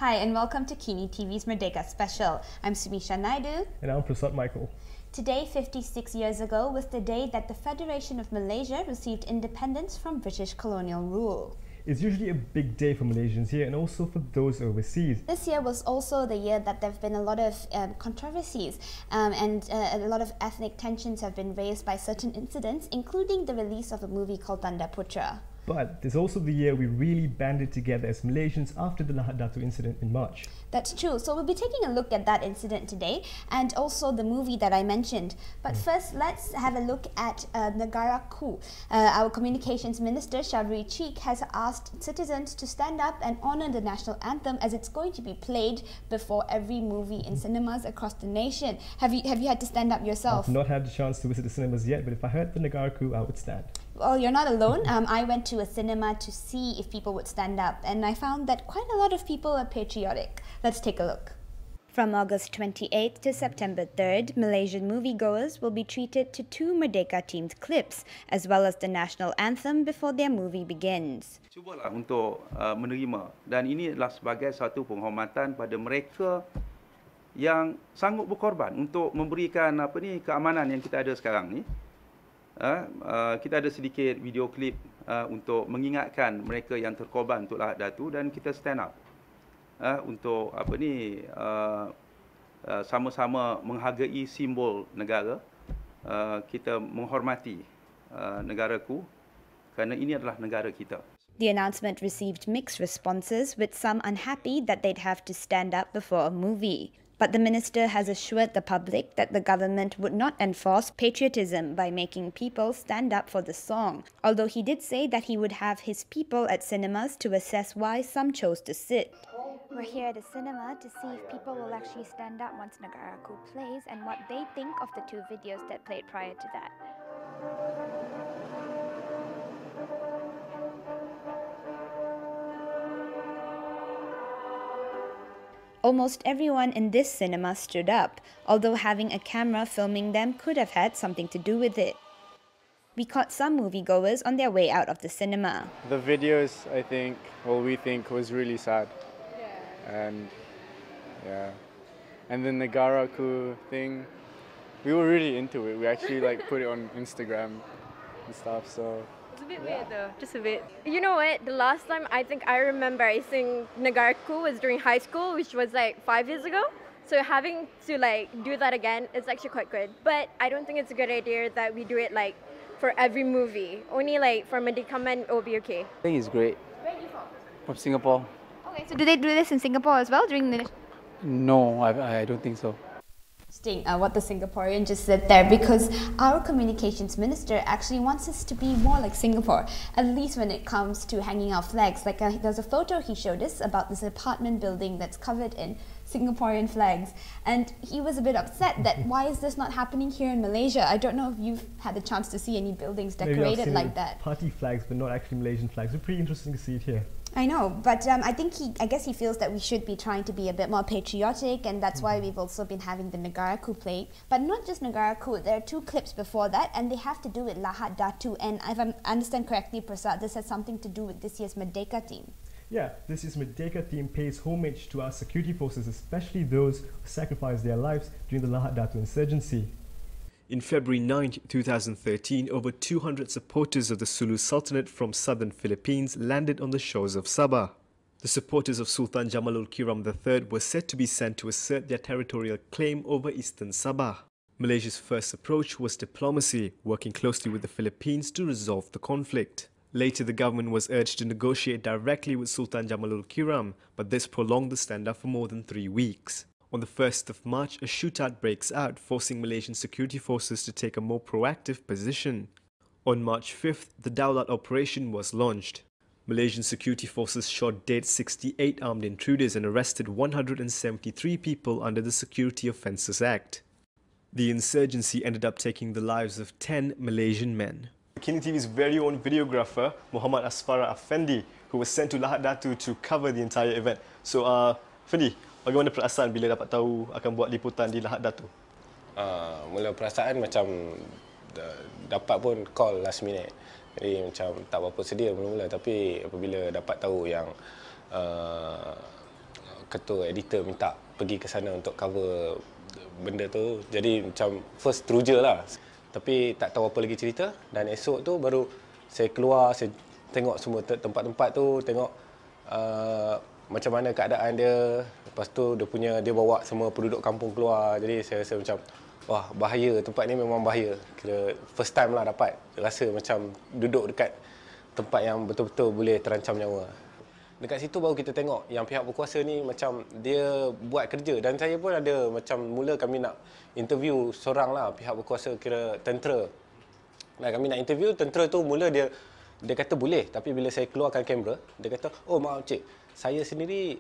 Hi and welcome to KiniTV's Merdeka special. I'm Sumisha Naidu. And I'm Prasad Michael. Today, 56 years ago, was the day that the Federation of Malaysia received independence from British colonial rule. It's usually a big day for Malaysians here and also for those overseas. This year was also the year that there have been a lot of controversies and a lot of ethnic tensions have been raised by certain incidents, including the release of a movie called Tanda Putera. But there's also the year we really banded together as Malaysians after the Lahad Datu incident in March. That's true. So we'll be taking a look at that incident today and also the movie that I mentioned. But first, let's have a look at Negaraku. Our communications minister, Shabri Cheek, has asked citizens to stand up and honour the national anthem as it's going to be played before every movie in cinemas across the nation. Have you had to stand up yourself? I've not had the chance to visit the cinemas yet, but if I heard the Negaraku, I would stand. Well, you're not alone. I went to a cinema to see if people would stand up, and I found that quite a lot of people are patriotic. Let's take a look. From August 28th to September 3rd, Malaysian moviegoers will be treated to 2 Merdeka-themed clips, as well as the national anthem before their movie begins. Cubalah untuk menerima, dan ini adalah sebagai satu penghormatan pada mereka yang sanggup berkorban untuk memberikan keamanan yang kita ada sekarang ni. Kita ada sedikit video klip untuk mengingatkan mereka yang terkorban untuk Lahad Datu, dan kita stand up untuk sama-sama menghargai simbol negara. Kita menghormati negaraku kerana ini adalah negara kita. The announcement received mixed responses, with some unhappy that they'd have to stand up before a movie. But the minister has assured the public that the government would not enforce patriotism by making people stand up for the song, although he did say that he would have his people at cinemas to assess why some chose to sit. We're here at a cinema to see if people will actually stand up once Negaraku plays and what they think of the 2 videos that played prior to that. Almost everyone in this cinema stood up, although having a camera filming them could have had something to do with it. We caught some moviegoers on their way out of the cinema. The videos, we think was really sad. And the Negaraku thing, we were really into it. We actually put it on Instagram and stuff, so. It's a bit weird though, just a bit. You know what, the last time I remember I sing Negaraku was during high school, which was 5 years ago. So having to do that again is actually quite good. But I don't think it's a good idea that we do it for every movie. Only for Merdeka Men it will be okay. I think it's great. Where are you from? From Singapore. Okay, so do they do this in Singapore as well during the... No, I don't think so. What the Singaporean just said there, because our communications minister actually wants us to be more like Singapore, at least when it comes to hanging out flags. There's a photo he showed us about this apartment building that's covered in Singaporean flags, and he was a bit upset that why is this not happening here in Malaysia? I don't know if you've had the chance to see any buildings decorated like that. Party flags, but not actually Malaysian flags. It's pretty interesting to see it here. I know, but I guess he feels that we should be trying to be a bit more patriotic, and that's why we've also been having the Negaraku play. But not just Negaraku, there are 2 clips before that, and they have to do with Lahad Datu. And if I understand correctly, Prasad, this has something to do with this year's Merdeka theme. Yeah, this year's Merdeka theme pays homage to our security forces, especially those who sacrificed their lives during the Lahad Datu insurgency. In February 9, 2013, over 200 supporters of the Sulu Sultanate from southern Philippines landed on the shores of Sabah. The supporters of Sultan Jamalul Kiram III were said to be sent to assert their territorial claim over eastern Sabah. Malaysia's first approach was diplomacy, working closely with the Philippines to resolve the conflict. Later, the government was urged to negotiate directly with Sultan Jamalul Kiram, but this prolonged the standoff for more than 3 weeks. On the 1st of March, a shootout breaks out, forcing Malaysian security forces to take a more proactive position. On March 5th, the Daulat operation was launched. Malaysian security forces shot dead 68 armed intruders and arrested 173 people under the Security Offences Act. The insurgency ended up taking the lives of 10 Malaysian men. KiniTV's very own videographer, Muhammad Asfara Afendi, who was sent to Lahad Datu to cover the entire event. So, Fendi, bagaimana perasaan bila dapat tahu akan buat liputan di Lahad Datu? Mula perasaan macam dapat pun call last minute. Jadi macam tak berapa sedia mula-mula, tapi apabila dapat tahu yang ketua editor minta pergi ke sana untuk cover benda tu. Jadi macam first teruja lah. Tapi tak tahu apa lagi cerita. Dan esok tu baru saya keluar, saya tengok semua tempat-tempat tu, tengok macam mana keadaan dia. Lepas tu dia bawa semua penduduk kampung keluar. Jadi saya rasa macam, wah bahaya, tempat ni memang bahaya. Kira first time lah dapat rasa macam duduk dekat tempat yang betul-betul boleh terancam nyawa. Dekat situ baru kita tengok yang pihak berkuasa ni macam dia buat kerja. Dan saya pun ada macam mula kami nak interview seorang lah pihak berkuasa, kira tentera. Dan kami nak interview tentera tu, mula dia kata boleh. Tapi bila saya keluarkan kamera, dia kata, oh maaf cik, saya sendiri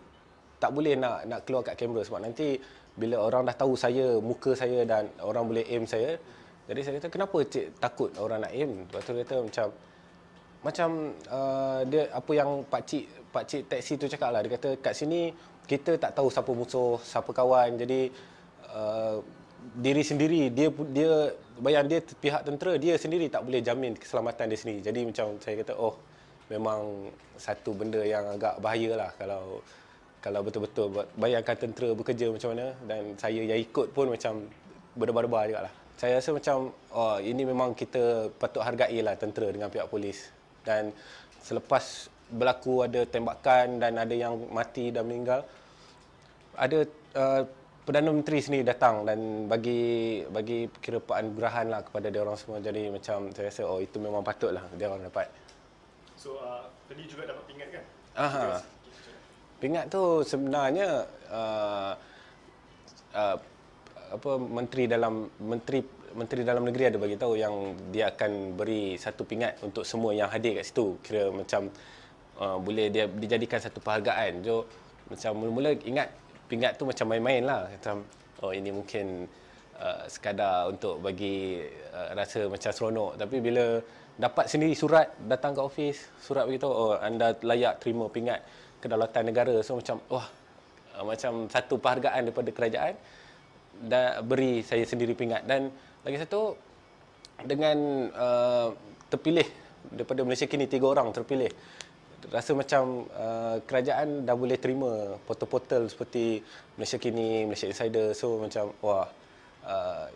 tak boleh nak keluar kat kamera sebab nanti bila orang dah tahu saya, muka saya dan orang boleh aim saya. Jadi saya kata, kenapa cik takut orang nak aim? Lepas tu dia kata macam dia apa yang pakcik taksi tu cakap lah. Dia kata kat sini kita tak tahu siapa musuh, siapa kawan. Jadi diri sendiri dia bayang dia pihak tentera, dia sendiri tak boleh jamin keselamatan dia sendiri. Jadi macam saya kata, oh memang satu benda yang agak bahaya lah kalau betul-betul bayangkan tentera bekerja macam mana, dan saya yang ikut pun macam berdebar-debar juga lah. Saya rasa macam ini memang kita patut hargai lah tentera dengan pihak polis. Dan selepas berlaku ada tembakan dan ada yang mati dan meninggal, ada Perdana Menteri sendiri datang dan bagi kira penganugerahan lah kepada dia orang semua. Jadi macam saya rasa itu memang patutlah dia orang dapat. So tadi juga dapat pingat kan? Pingat tu sebenarnya Menteri Dalam Negeri ada bagi tahu yang dia akan beri satu pingat untuk semua yang hadir kat situ. Kira macam boleh dia dijadikan satu penghargaan. So macam mula-mula ingat pingat tu macam main-main lah. Macam ini mungkin sekadar untuk bagi rasa macam seronok. Tapi bila dapat sendiri surat datang ke office, surat beritahu anda layak terima pingat kedaulatan negara. So macam macam satu penghargaan daripada kerajaan dan beri saya sendiri pingat. Dan lagi satu, dengan terpilih daripada Malaysia Kini 3 orang terpilih, rasa macam kerajaan dah boleh terima portal-portal seperti Malaysia Kini, Malaysia Insider. So macam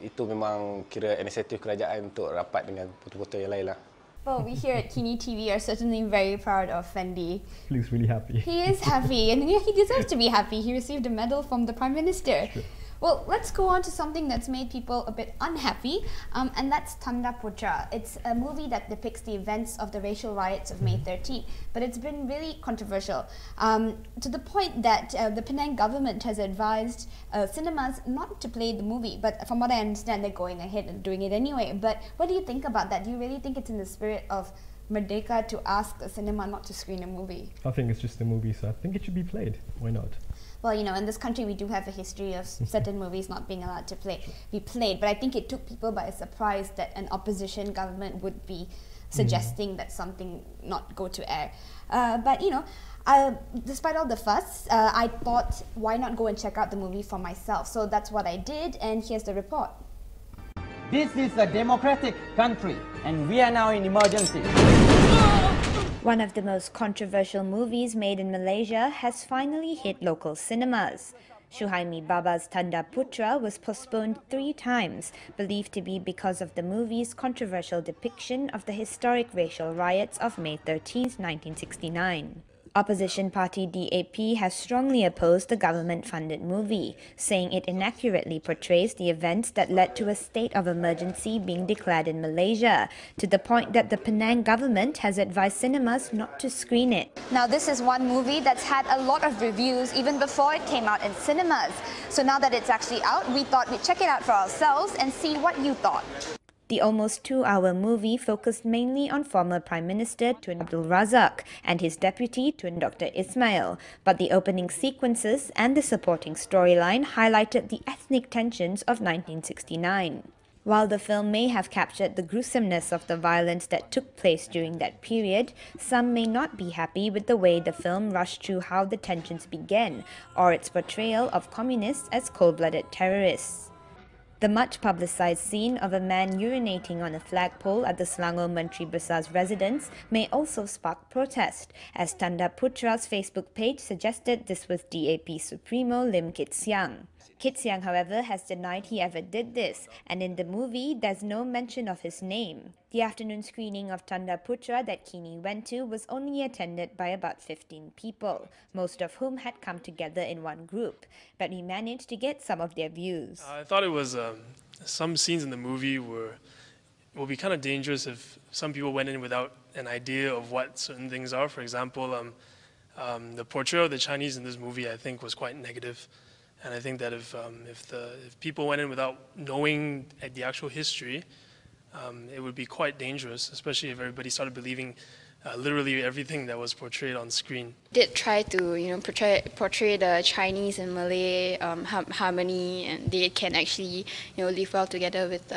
itu memang kira inisiatif kerajaan untuk rapat dengan portal-portal yang lain lah. Well, we here at KiniTV are certainly very proud of Fendi. He looks really happy. He is happy, and he deserves to be happy. He received a medal from the Prime Minister. Sure. Well, let's go on to something that's made people a bit unhappy, and that's Tanda Putera. It's a movie that depicts the events of the racial riots of May 13, but it's been really controversial, to the point that the Penang government has advised cinemas not to play the movie, but from what I understand, they're going ahead and doing it anyway. But what do you think about that? Do you really think it's in the spirit of Merdeka to ask the cinema not to screen a movie? I think it's just a movie, so I think it should be played. Why not? Well, you know, in this country we do have a history of certain movies not being allowed to be played, but I think it took people by surprise that an opposition government would be suggesting that something not go to air. But you know, despite all the fuss, I thought, why not go and check out the movie for myself? So that's what I did, and here's the report. This is a democratic country, and we are now in emergency. One of the most controversial movies made in Malaysia has finally hit local cinemas. Shuhaimi Baba's Tanda Putera was postponed 3 times, believed to be because of the movie's controversial depiction of the historic racial riots of May 13, 1969. Opposition party DAP has strongly opposed the government-funded movie, saying it inaccurately portrays the events that led to a state of emergency being declared in Malaysia, to the point that the Penang government has advised cinemas not to screen it. Now, this is one movie that's had a lot of reviews even before it came out in cinemas. So now that it's actually out, we thought we'd check it out for ourselves and see what you thought. The almost 2-hour movie focused mainly on former Prime Minister Tun Abdul Razak and his deputy Tun Dr. Ismail, but the opening sequences and the supporting storyline highlighted the ethnic tensions of 1969. While the film may have captured the gruesomeness of the violence that took place during that period, some may not be happy with the way the film rushed through how the tensions began, or its portrayal of communists as cold-blooded terrorists. The much publicised scene of a man urinating on a flagpole at the Selangor Menteri Besar's residence may also spark protest, as Tanda Putera's Facebook page suggested this was DAP Supremo Lim Kit Siang. Kit Siang, however, has denied he ever did this, and in the movie, there's no mention of his name. The afternoon screening of Tanda Putera that Kini went to was only attended by about 15 people, most of whom had come together in one group, but we managed to get some of their views. I thought it was some scenes in the movie will be kind of dangerous if some people went in without an idea of what certain things are. For example, the portrayal of the Chinese in this movie, I think, was quite negative. And I think that if people went in without knowing the actual history, it would be quite dangerous, especially if everybody started believing literally everything that was portrayed on screen. Did try to portray the Chinese and Malay harmony, and they can actually live well together with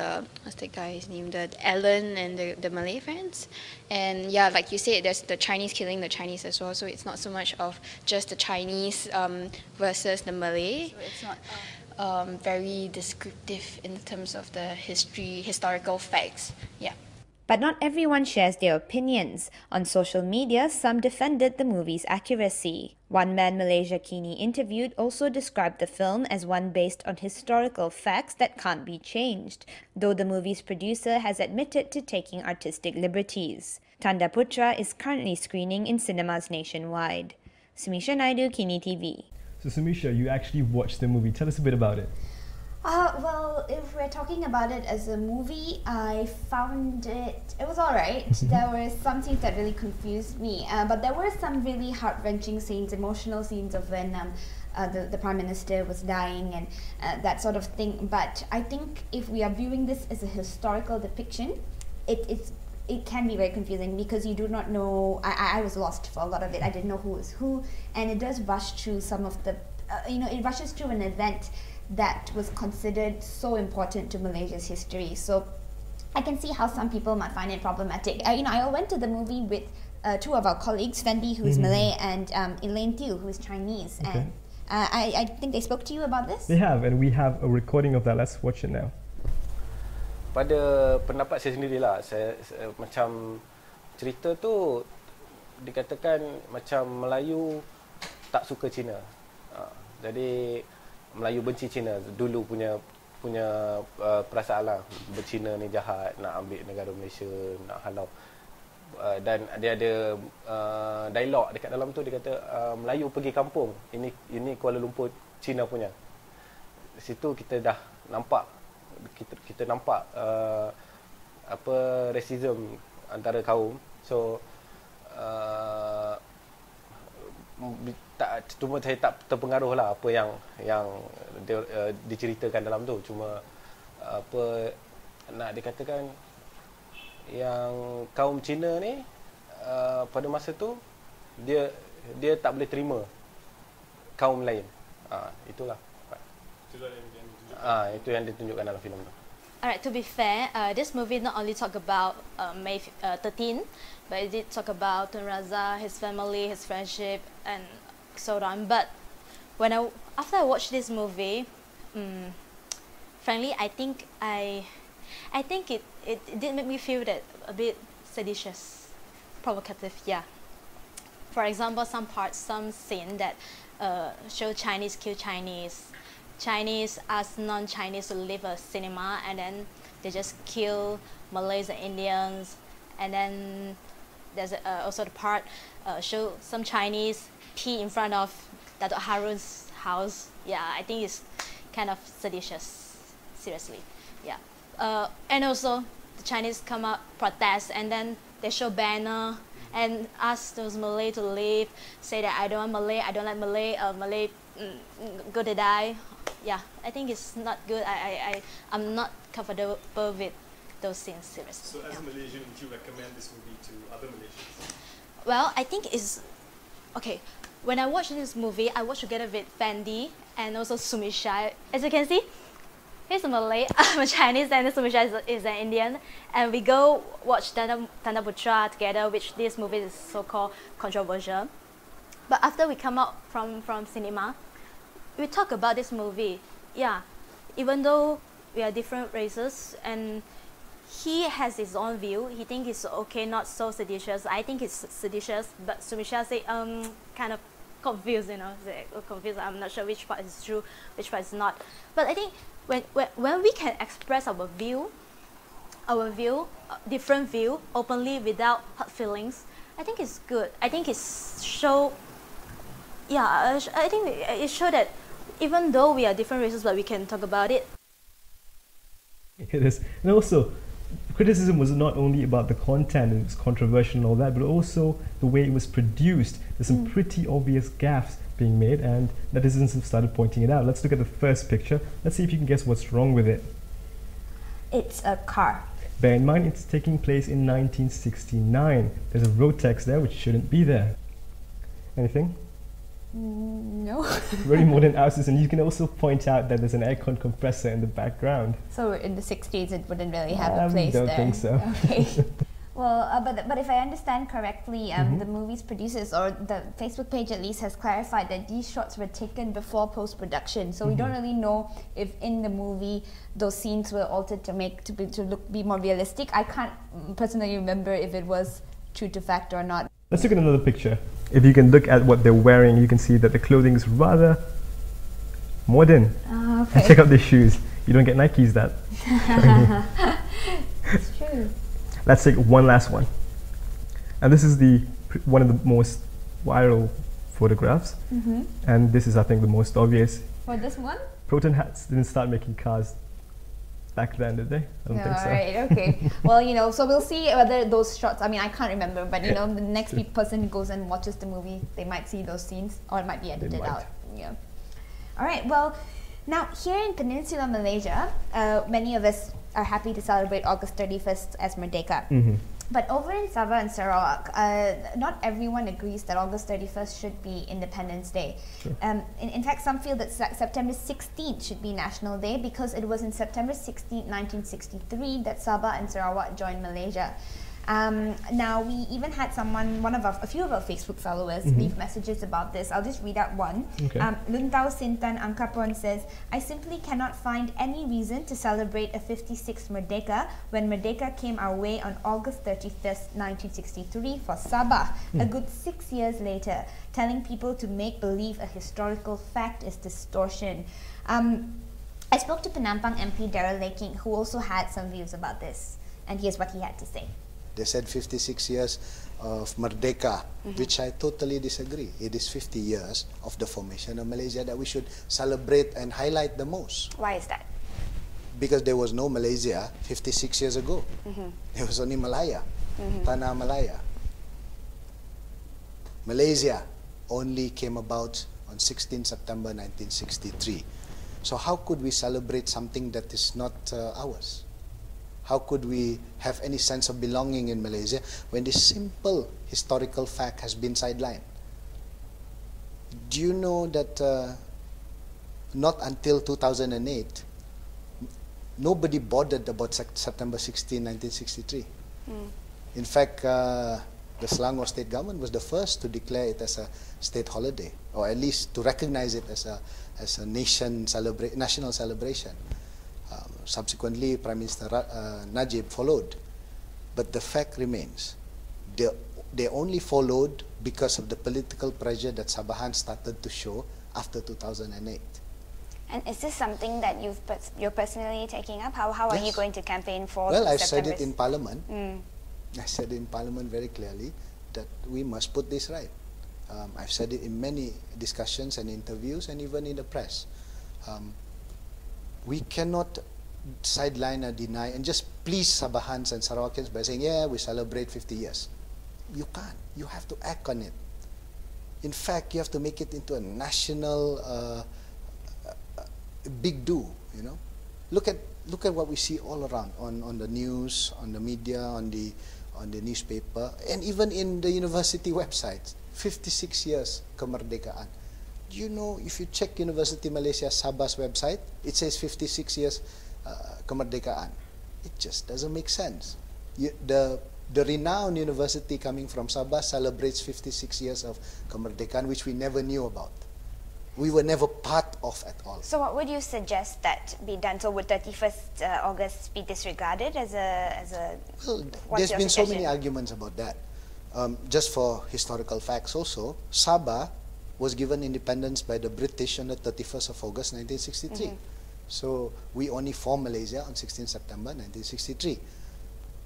what's the guy's name, the Alan and the Malay friends. And yeah, like you said, there's the Chinese killing the Chinese as well, so it's not so much of just the Chinese versus the Malay. So it's not very descriptive in terms of the historical facts. Yeah. But not everyone shares their opinions. On social media, some defended the movie's accuracy. One man Malaysia Kini interviewed also described the film as one based on historical facts that can't be changed, though the movie's producer has admitted to taking artistic liberties. Tanda Putera is currently screening in cinemas nationwide. Sumisha Naidu, KiniTV. So Sumisha, you actually watched the movie. Tell us a bit about it. Well, if we're talking about it as a movie, I found it was alright. There were some scenes that really confused me, but there were some really heart-wrenching scenes, emotional scenes of when the Prime Minister was dying and that sort of thing. But I think if we are viewing this as a historical depiction, it can be very confusing because you do not know. I was lost for a lot of it. I didn't know who was who, and it does rush through some of the, it rushes through an event that was considered so important to Malaysia's history. So I can see how some people might find it problematic. I went to the movie with two of our colleagues, Fendi, who is Malay, and Elaine Tew, who is Chinese. Okay. And I think they spoke to you about this? They have, and we have a recording of that. Let's watch it now. Pada pendapat saya sendirilah, saya macam cerita tu dikatakan macam Melayu tak suka Cina. Jadi Melayu benci Cina dulu punya perasaan lah, Cina ni jahat, nak ambil negara Malaysia, nak halau. Dan dia ada dialog dekat dalam tu, dia kata Melayu pergi kampung, ini Kuala Lumpur Cina punya. Di situ kita dah nampak kita nampak apa racism antara kaum. So cuma saya tak terpengaruh lah apa yang diceritakan dalam tu. Cuma apa nak dikatakan yang kaum Cina ni pada masa tu dia tak boleh terima kaum lain. Itulah. Itu yang ditunjukkan dalam filem tu. Alright, to be fair, this movie not only talk about May 13, but it did talk about Tun Razak, his family, his friendship, and so on. But after I watched this movie, frankly, I think it did make me feel that a bit seditious, provocative. Yeah. For example, some scene that show Chinese kill Chinese ask non-Chinese to leave a cinema, and then they just kill Malays and Indians. And then there's also the part show some Chinese pee in front of Dato' Harun's house. Yeah, I think it's kind of seditious, seriously. Yeah. And also the Chinese come up, protest, and then they show banner and ask those Malay to leave, say that I don't want Malay, I don't like Malay, Malay go to die. Yeah, I think it's not good. I'm not comfortable with those scenes, seriously. So as a Malaysian, would you recommend this movie to other Malaysians? Well, I think it's okay. When I watched this movie, I watched together with Fendi and also Sumisha. As you can see, he's a Malay, I'm a Chinese, and Sumisha is an Indian. And we go watch Tanda Putera together, which this movie is so-called controversial. But after we come out from cinema, we talk about this movie. Yeah, even though we are different races, and he has his own view. He thinks it's okay, not so seditious. I think it's seditious, but Sumisha say kind of confused, you know, confused. I'm not sure which part is true, which part is not. But I think when we can express our view, different view, openly without hurt feelings, I think it's good. I think it's show. Yeah, I think it show that even though we are different races, but we can talk about it. It is, and also, criticism was not only about the content and it was controversial and all that, but also the way it was produced. There's some pretty obvious gaffes being made, and netizens have started pointing it out. Let's look at the first picture. Let's see if you can guess what's wrong with it. It's a car. Bear in mind, it's taking place in 1969. There's a road text there which shouldn't be there. Anything? No. Very modern houses, and you can also point out that there's an aircon compressor in the background. So in the 60s, it wouldn't really have a place there. I don't think so. Okay. Well, but if I understand correctly, the movie's producers, or the Facebook page at least, has clarified that these shots were taken before post-production. So we don't really know if in the movie those scenes were altered to be more realistic. I can't personally remember if it was true to fact or not. Let's look at another picture. If you can look at what they're wearing, you can see that the clothing is rather modern. Okay. And check out the shoes. You don't get Nikes that. It's true. Let's take one last one. And this is one of the most viral photographs. And this is, I think, the most obvious. For this one? Proton Hats didn't start making cars back then, did they? I don't think so. Alright, okay. Well, you know, so we'll see whether those shots, I mean, I can't remember, but you know, the next person who goes and watches the movie, they might see those scenes, or it might be edited out. Yeah. Alright, well, now here in Peninsular Malaysia, many of us are happy to celebrate August 31st as Merdeka. But over in Sabah and Sarawak, not everyone agrees that August 31st should be Independence Day. Sure. In fact, some feel that September 16th should be National Day because it was in September 16th, 1963 that Sabah and Sarawak joined Malaysia. Now, we even had a few of our Facebook followers leave messages about this. I'll just read out one. Okay. Luntau Sintan Angkapon says, I simply cannot find any reason to celebrate a 56th Merdeka when Merdeka came our way on August 31st, 1963 for Sabah. A good 6 years later, telling people to make believe a historical fact is distortion. I spoke to Penampang MP Darell Leiking, who also had some views about this. And here's what he had to say. They said 56 years of Merdeka, which I totally disagree. It is 50 years of the formation of Malaysia that we should celebrate and highlight the most. Why is that? Because there was no Malaysia 56 years ago. There was only Malaya, Tanah Malaya. Malaysia only came about on 16 September 1963. So how could we celebrate something that is not ours? How could we have any sense of belonging in Malaysia when this simple historical fact has been sidelined? Do you know that not until 2008, nobody bothered about September 16, 1963? In fact, the Selangor state government was the first to declare it as a state holiday, or at least to recognize it as a national celebration. Subsequently, Prime Minister Najib followed. But the fact remains, they only followed because of the political pressure that Sabahan started to show after 2008. And is this something that you're personally taking up? How are you going to campaign for? Well, I've said it in Parliament. I said in Parliament very clearly that we must put this right. I've said it in many discussions and interviews and even in the press. We cannot sideline or deny and just please Sabahans and Sarawakians by saying, yeah, we celebrate 50 years. You can't. You have to act on it. In fact, you have to make it into a national big do, you know. Look at what we see all around on the news, on the media, on the newspaper, and even in the university websites. 56 years kemerdekaan. Do you know, if you check University Malaysia Sabah's website, it says 56 years kemerdekaan. It just doesn't make sense. The renowned university coming from Sabah celebrates 56 years of kemerdekaan, which we never knew about. We were never part of at all. So what would you suggest that be done? So would 31st August be disregarded as a Well, what's there's your been so many suggestion? arguments about that. Just for historical facts also, Sabah was given independence by the British on the 31st of August 1963. So we only formed Malaysia on 16 September 1963.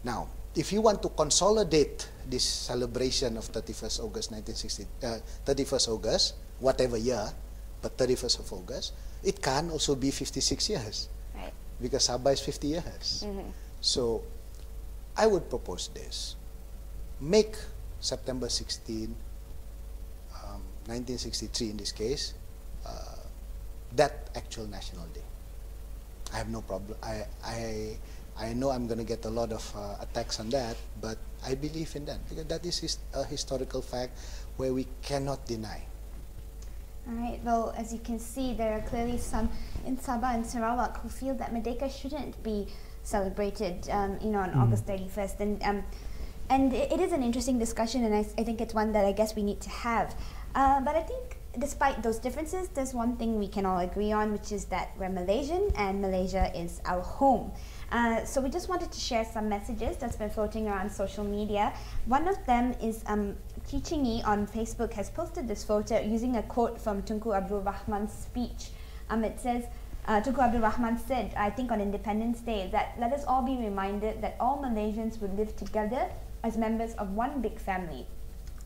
Now, if you want to consolidate this celebration of 31st August 31st August, whatever year, but 31st of August, it can also be 56 years. Right. Because Sabah is 50 years. So I would propose this. Make September 16, 1963 in this case, that actual National Day. I have no problem. I know I'm going to get a lot of attacks on that, but I believe in that because that is a historical fact where we cannot deny. All right, well, as you can see, there are clearly some in Sabah and Sarawak who feel that Merdeka shouldn't be celebrated, on August 31st. And it is an interesting discussion, and I think it's one that I guess we need to have. But I think despite those differences, there's one thing we can all agree on, which is that we're Malaysian and Malaysia is our home. So we just wanted to share some messages that's been floating around social media. One of them is Chingi on Facebook has posted this photo using a quote from Tunku Abdul Rahman's speech. It says, Tunku Abdul Rahman said, I think on Independence Day, that let us all be reminded that all Malaysians would live together as members of one big family.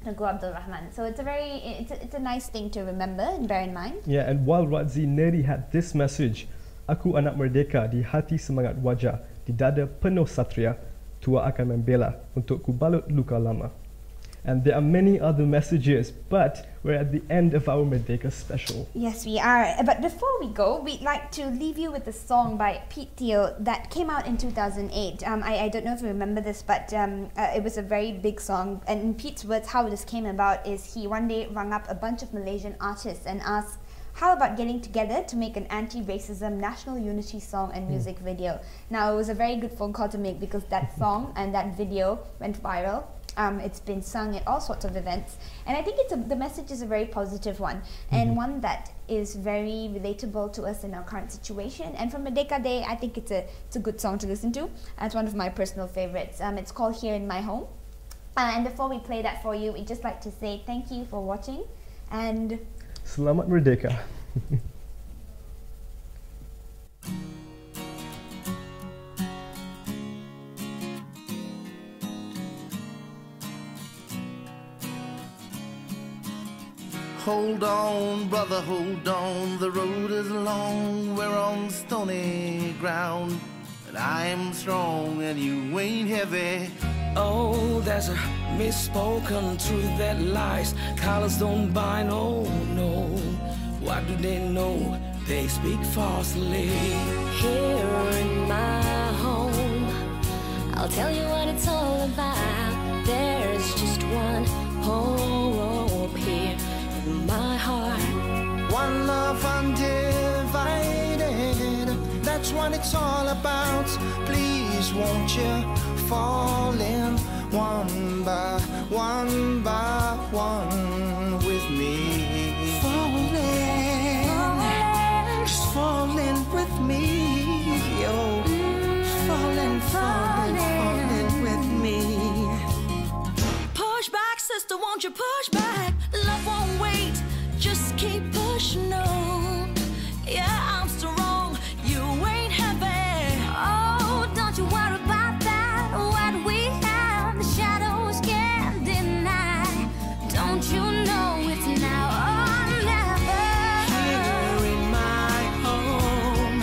Tunku Abdul Rahman. So it's a nice thing to remember and bear in mind. Yeah, and while Radzi Neri had this message, aku anak merdeka di hati semangat wajah, di dada penuh satria, tua akan membela untuk ku balut luka lama. And there are many other messages, but we're at the end of our Merdeka special. Yes, we are. But before we go, we'd like to leave you with a song by Pete Theo that came out in 2008. I don't know if you remember this, but it was a very big song. And in Pete's words, how this came about is he one day rang up a bunch of Malaysian artists and asked, how about getting together to make an anti-racism national unity song and music video? Now, it was a very good phone call to make because that song and that video went viral. It's been sung at all sorts of events, and I think the message is a very positive one, and one that is very relatable to us in our current situation. And for Merdeka Day, I think it's a good song to listen to. It's one of my personal favorites. It's called Here in My Home. And before we play that for you, we'd just like to say thank you for watching, and Selamat Merdeka. Hold on, brother, hold on. The road is long, we're on stony ground. And I'm strong and you ain't heavy. Oh, there's a misspoken truth that lies. Colors don't bind, oh no. What do they know? They speak falsely. Here in my home, I'll tell you what it's all about. There's just one hope here in my heart. One love undivided, that's what it's all about. Please won't you fall in one by one with me. Just falling with me. Oh, falling with me. Push back, sister, won't you push back? Love won't wait, just keep pushing on. Yeah, I'm strong, you ain't heavy. Oh, don't you worry about that. What we have, the shadows can't deny. Don't you know it's now or never? Here in my home,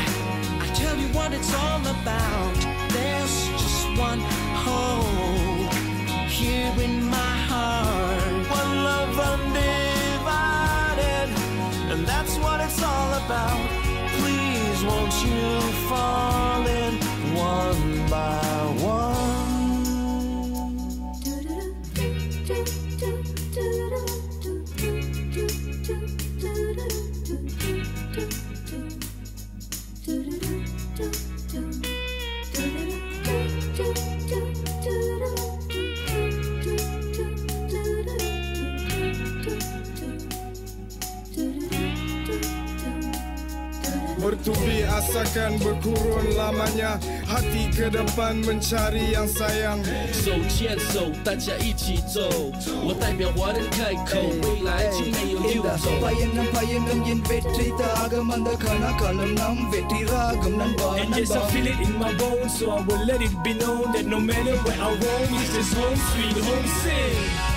I tell you what it's all about. There's just one hope here in my heart. One love undivided, and that's what it's all about. Please won't you fall in one by one. Bertubi asakan berkurun lamanya, hati ke depan mencari yang sayang。手牵手，大家一起走。我代表华人开口，未来就没有溜走。Payanam yen vetri tagam anda kana kalam nam vetri ragam nan ba. And yes, I feel it in my bones, so I will let it be known that no matter where I roam, this is home sweet home sing.